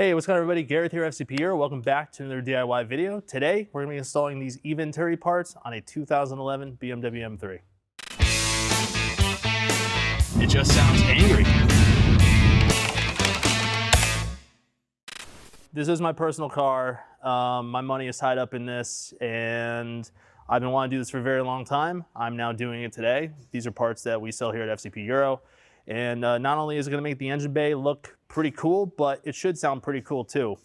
Hey, what's going on everybody? Gareth here, FCP here. Welcome back to another DIY video. Today, we're going to be installing these Eventuri parts on a 2011 BMW M3. It just sounds angry. This is my personal car. My money is tied up in this, and I've been wanting to do this for a very long time. I'm now doing it today. These are parts that we sell here at FCP Euro. And not only is it going to make the engine bay look pretty cool, but it should sound pretty cool too.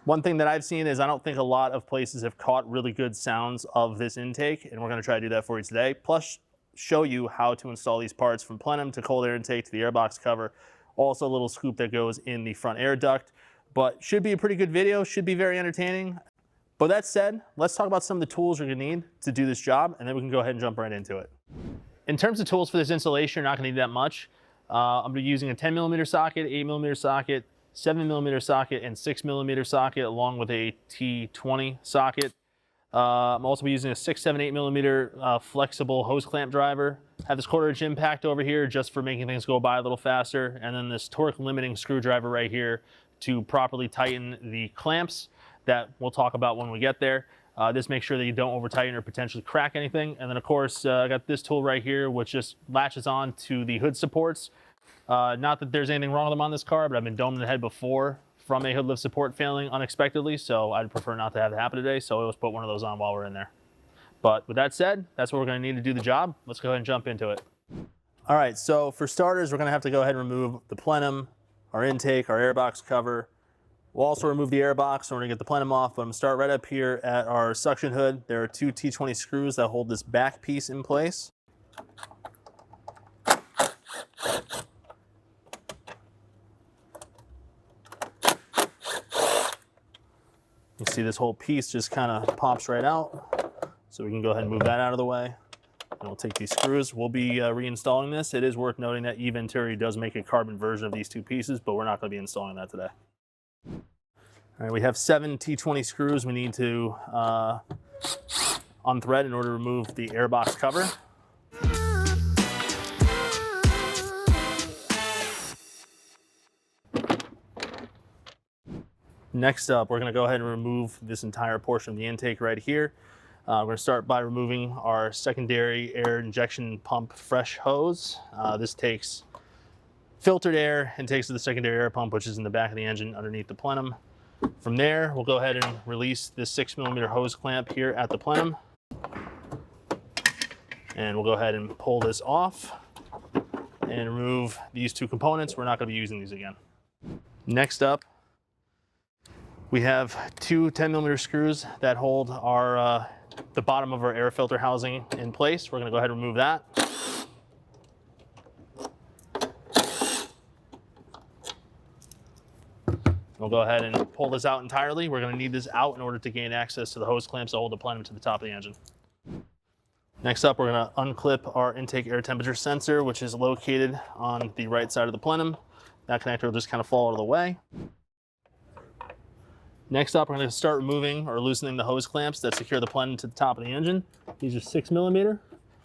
One thing that I've seen is I don't think a lot of places have caught really good sounds of this intake, and we're going to try to do that for you today. Plus, show you how to install these parts from Plenum to cold air intake to the airbox cover. Also a little scoop that goes in the front air duct. But should be a pretty good video, should be very entertaining. But that said, let's talk about some of the tools you're going to need to do this job, and then we can go ahead and jump right into it. In terms of tools for this installation, you're not going to need that much. I'm going to be using a 10mm socket, 8mm socket, 7mm socket, and 6mm socket, along with a T20 socket. I'm also be using a 6, 7, 8mm flexible hose clamp driver. I have this 1/4" impact over here just for making things go by a little faster, and then this torque limiting screwdriver right here to properly tighten the clamps that we'll talk about when we get there. This makes sure that you don't over tighten or potentially crack anything. And then of course, I got this tool right here, which just latches on to the hood supports. Not that there's anything wrong with them on this car, but I've been domed in the head before from a hood lift support failing unexpectedly. So I'd prefer not to have it happen today. So I always put one of those on while we're in there. But with that said, that's what we're gonna need to do the job. Let's go ahead and jump into it. All right, so for starters, we're gonna have to go ahead and remove the plenum, our intake, our airbox cover. We'll also remove the airbox, so we're gonna get the plenum off, but I'm gonna start right up here at our suction hood. There are 2 T20 screws that hold this back piece in place. You see this whole piece just kind of pops right out. So we can go ahead and move that out of the way. And we'll take these screws. We'll be reinstalling this. It is worth noting that Eventuri does make a carbon version of these 2 pieces, but we're not gonna be installing that today. All right, we have 7 T20 screws we need to unthread in order to remove the airbox cover. Next up, we're going to go ahead and remove this entire portion of the intake right here. We're going to start by removing our secondary air injection pump fresh hose. This takes filtered air and takes to the secondary air pump, which is in the back of the engine underneath the plenum. From there, we'll go ahead and release this 6mm hose clamp here at the plenum. And we'll go ahead and pull this off and remove these 2 components. We're not going to be using these again. Next up, we have 2 10mm screws that hold our the bottom of our air filter housing in place. We're going to go ahead and remove that. We'll go ahead and pull this out entirely. We're going to need this out in order to gain access to the hose clamps that hold the plenum to the top of the engine. Next up, we're going to unclip our intake air temperature sensor, which is located on the right side of the plenum. That connector will just kind of fall out of the way. Next up, we're going to start removing or loosening the hose clamps that secure the plenum to the top of the engine. These are 6mm. You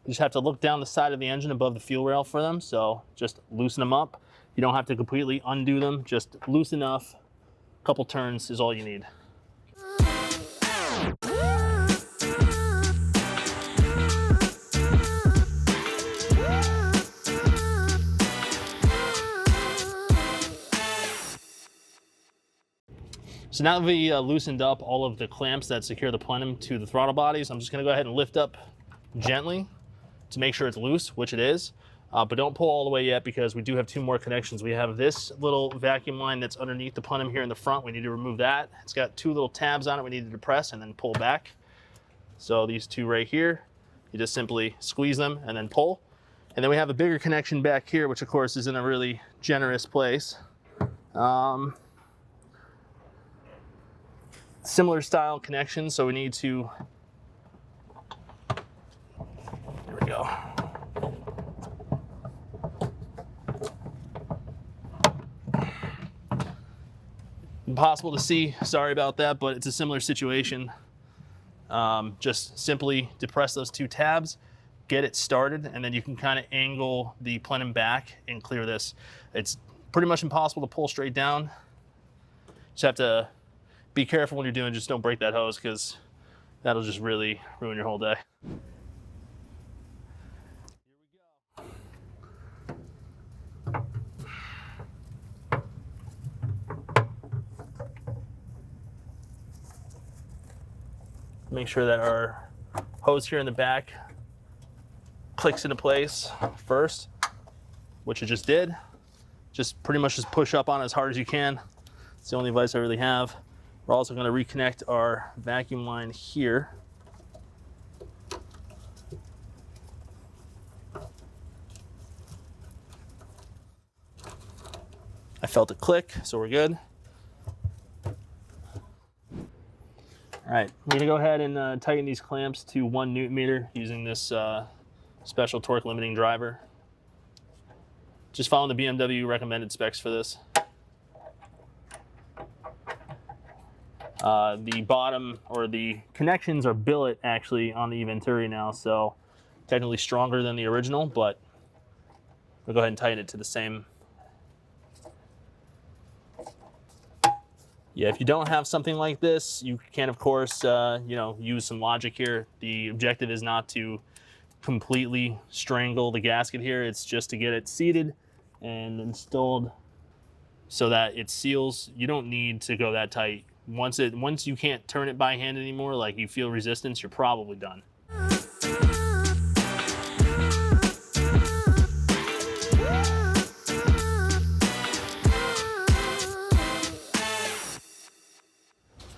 just have to look down the side of the engine above the fuel rail for them, so just loosen them up. You don't have to completely undo them, just loose enough. A couple turns is all you need. So now that we loosened up all of the clamps that secure the plenum to the throttle bodies, I'm just gonna go ahead and lift up gently to make sure it's loose, which it is. But don't pull all the way yet because we do have 2 more connections. We have this little vacuum line that's underneath the plenum here in the front. We need to remove that. It's got 2 little tabs on it we need to depress and then pull back. So these 2 right here, you just simply squeeze them and then pull. And then we have a bigger connection back here, which of course is in a really generous place. Similar style connection, so we need to, there we go. Impossible to see, sorry about that, but it's a similar situation. Just simply depress those 2 tabs, get it started, and then you can kind of angle the plenum back and clear this. It's pretty much impossible to pull straight down. Just have to be careful when you're doing, just don't break that hose, because that'll just really ruin your whole day. Make sure that our hose here in the back clicks into place first, which it just did. Just pretty much just push up on it as hard as you can. It's the only advice I really have. We're also going to reconnect our vacuum line here. I felt it click, so we're good. All right, we're gonna go ahead and tighten these clamps to 1 Newton meter using this special torque limiting driver. Just following the BMW recommended specs for this. The bottom, or the connections, are billet actually on the Eventuri now, so technically stronger than the original, but we'll go ahead and tighten it to the same. Yeah, if you don't have something like this, you can, of course, use some logic here. The objective is not to completely strangle the gasket here. It's just to get it seated and installed so that it seals. You don't need to go that tight. Once you can't turn it by hand anymore, like you feel resistance, you're probably done.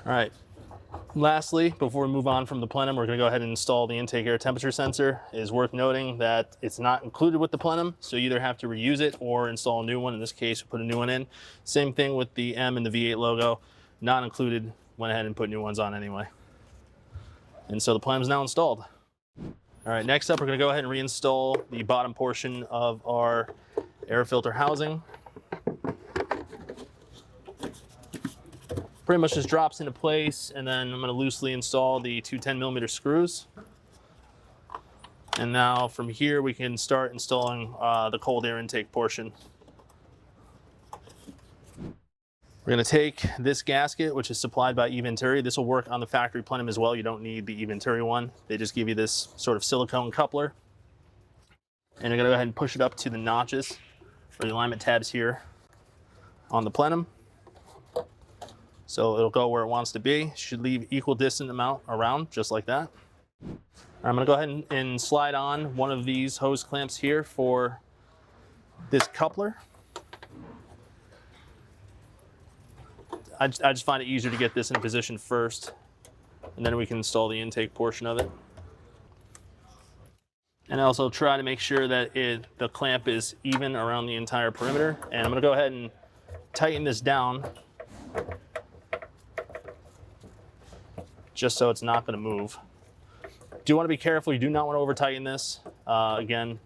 All right, lastly, before we move on from the Plenum, we're gonna go ahead and install the intake air temperature sensor. It is worth noting that it's not included with the Plenum, so you either have to reuse it or install a new one. In this case, we put a new one in. Same thing with the M and the V8 logo, not included, went ahead and put new ones on anyway. And so the Plenum's now installed. All right, next up, we're gonna go ahead and reinstall the bottom portion of our air filter housing. Pretty much just drops into place, and then I'm going to loosely install the two 10mm screws. And now from here we can start installing the cold air intake portion. We're going to take this gasket, which is supplied by Eventuri. This will work on the factory Plenum as well. You don't need the Eventuri one. They just give you this sort of silicone coupler. And you're going to go ahead and push it up to the notches, or the alignment tabs here on the Plenum. So it'll go where it wants to be. Should leave equal distance amount around, just like that. I'm gonna go ahead and slide on one of these hose clamps here for this coupler. I just find it easier to get this in position first, and then we can install the intake portion of it. And also try to make sure that the clamp is even around the entire perimeter. And I'm gonna go ahead and tighten this down, just so it's not going to move. Do want to be careful. You do not want to over tighten this. Again,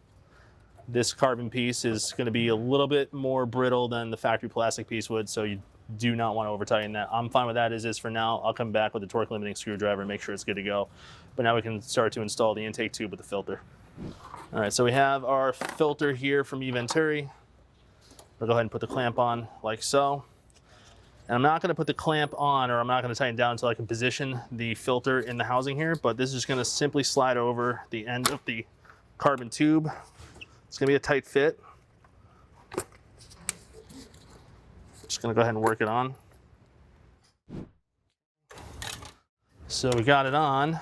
this carbon piece is going to be a little bit more brittle than the factory plastic piece would, so you do not want to over tighten that. I'm fine with that as is for now. I'll come back with the torque limiting screwdriver and make sure it's good to go. But now we can start to install the intake tube with the filter. All right, so we have our filter here from Eventuri. We'll go ahead and put the clamp on like so. And I'm not going to put the clamp on, or I'm not going to tighten down until I can position the filter in the housing here, but this is just going to simply slide over the end of the carbon tube. It's going to be a tight fit. Just going to go ahead and work it on. So we got it on.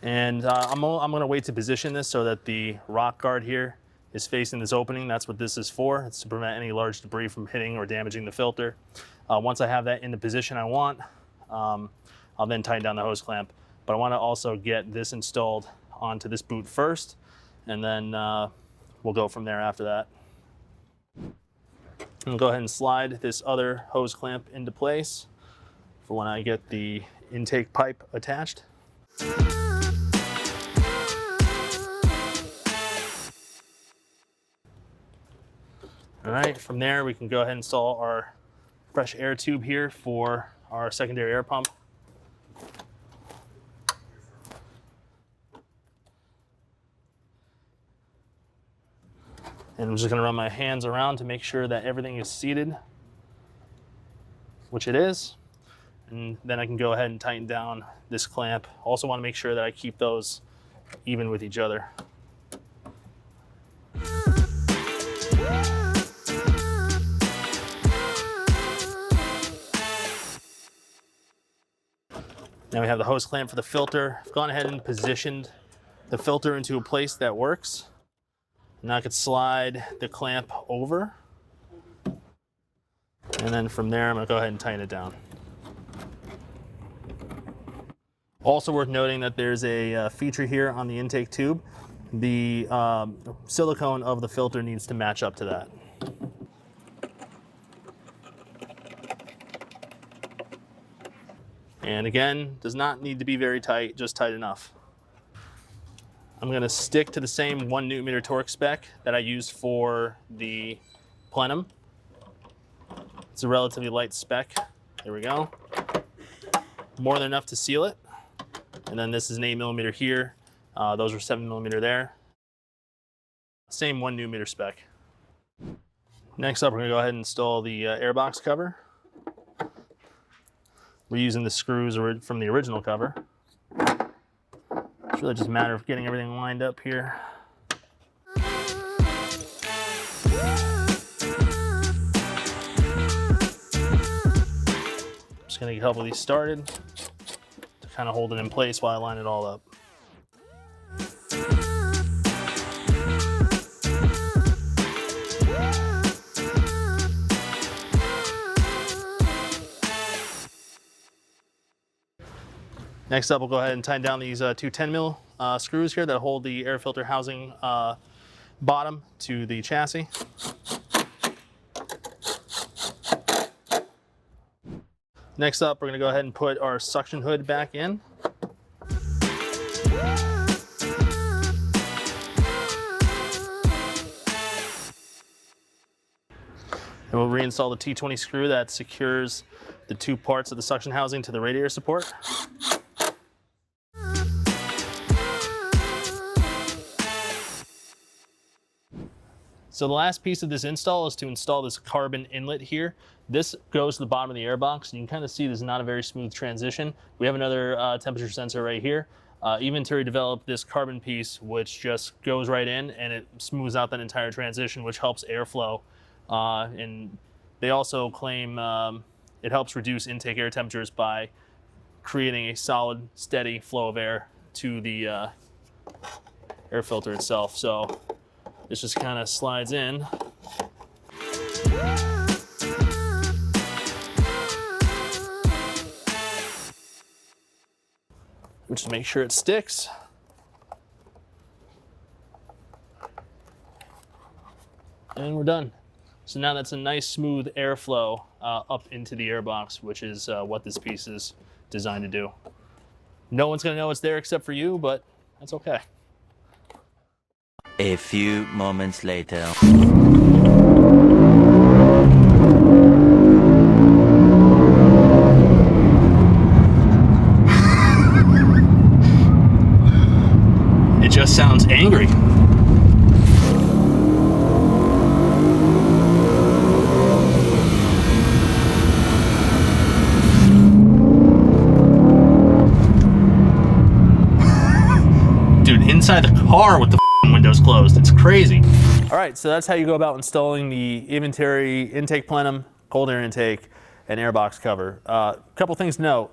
And I'm going to wait to position this so that the rock guard here is facing this opening. That's what this is for. It's to prevent any large debris from hitting or damaging the filter. Once I have that in the position I want, I'll then tighten down the hose clamp. But I want to also get this installed onto this boot first, and then we'll go from there after that. I'll go ahead and slide this other hose clamp into place for when I get the intake pipe attached. All right, from there we can go ahead and install our fresh air tube here for our secondary air pump. And I'm just gonna run my hands around to make sure that everything is seated which it is. And then I can go ahead and tighten down this clamp. Also want to make sure that I keep those even with each other. Now we have the hose clamp for the filter. I've gone ahead and positioned the filter into a place that works. Now I could slide the clamp over. And then from there, I'm gonna go ahead and tighten it down. Also worth noting that there's a feature here on the intake tube. The silicone of the filter needs to match up to that. And again, does not need to be very tight, just tight enough. I'm gonna stick to the same 1 Nm torque spec that I used for the Plenum. It's a relatively light spec. There we go. More than enough to seal it. And then this is an 8 mm here. Those are 7 mm there. Same 1 Nm spec. Next up, we're gonna go ahead and install the airbox cover. We're using the screws from the original cover. It's really just a matter of getting everything lined up here. Just gonna get a couple of these started to kind of hold it in place while I line it all up. Next up, we'll go ahead and tighten down these two 10 mil screws here that hold the air filter housing bottom to the chassis. Next up, we're going to go ahead and put our suction hood back in. And we'll reinstall the T20 screw that secures the two parts of the suction housing to the radiator support. So the last piece of this install is to install this carbon inlet here. This goes to the bottom of the airbox, and you can kind of see there's not a very smooth transition. We have another temperature sensor right here. Eventuri developed this carbon piece, which just goes right in and it smooths out that entire transition, which helps airflow. And they also claim it helps reduce intake air temperatures by creating a solid, steady flow of air to the air filter itself. So this just kind of slides in. Just make sure it sticks. And we're done. So now that's a nice smooth airflow up into the airbox, which is what this piece is designed to do. No one's gonna know it's there except for you, but that's okay. A few moments later. It just sounds angry. Dude, inside the car with the windows closed. It's crazy. All right, so that's how you go about installing the Eventuri intake plenum, cold air intake, and airbox cover. A couple things to note.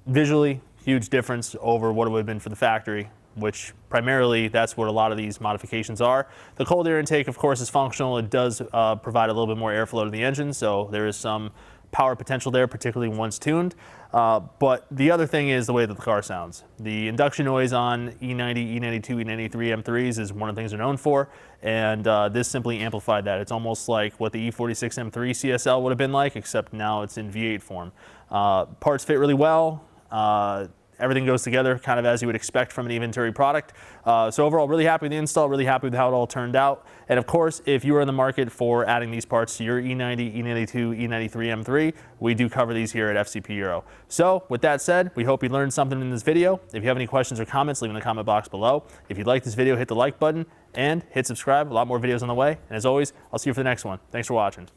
Visually, huge difference over what it would have been for the factory, which primarily that's what a lot of these modifications are. The cold air intake, of course, is functional. It does provide a little bit more airflow to the engine, so there is some power potential there, particularly once tuned. But the other thing is the way that the car sounds. The induction noise on E90, E92, E93 M3s is one of the things they're known for, and this simply amplified that. It's almost like what the E46 M3 CSL would have been like, except now it's in V8 form. Parts fit really well. Everything goes together kind of as you would expect from an Eventuri product. So overall, really happy with the install, really happy with how it all turned out. And of course, if you are in the market for adding these parts to your E90, E92, E93 M3, we do cover these here at FCP Euro. So with that said, we hope you learned something in this video. If you have any questions or comments, leave in the comment box below. If you like this video, hit the like button and hit subscribe. A lot more videos on the way. And as always, I'll see you for the next one. Thanks for watching.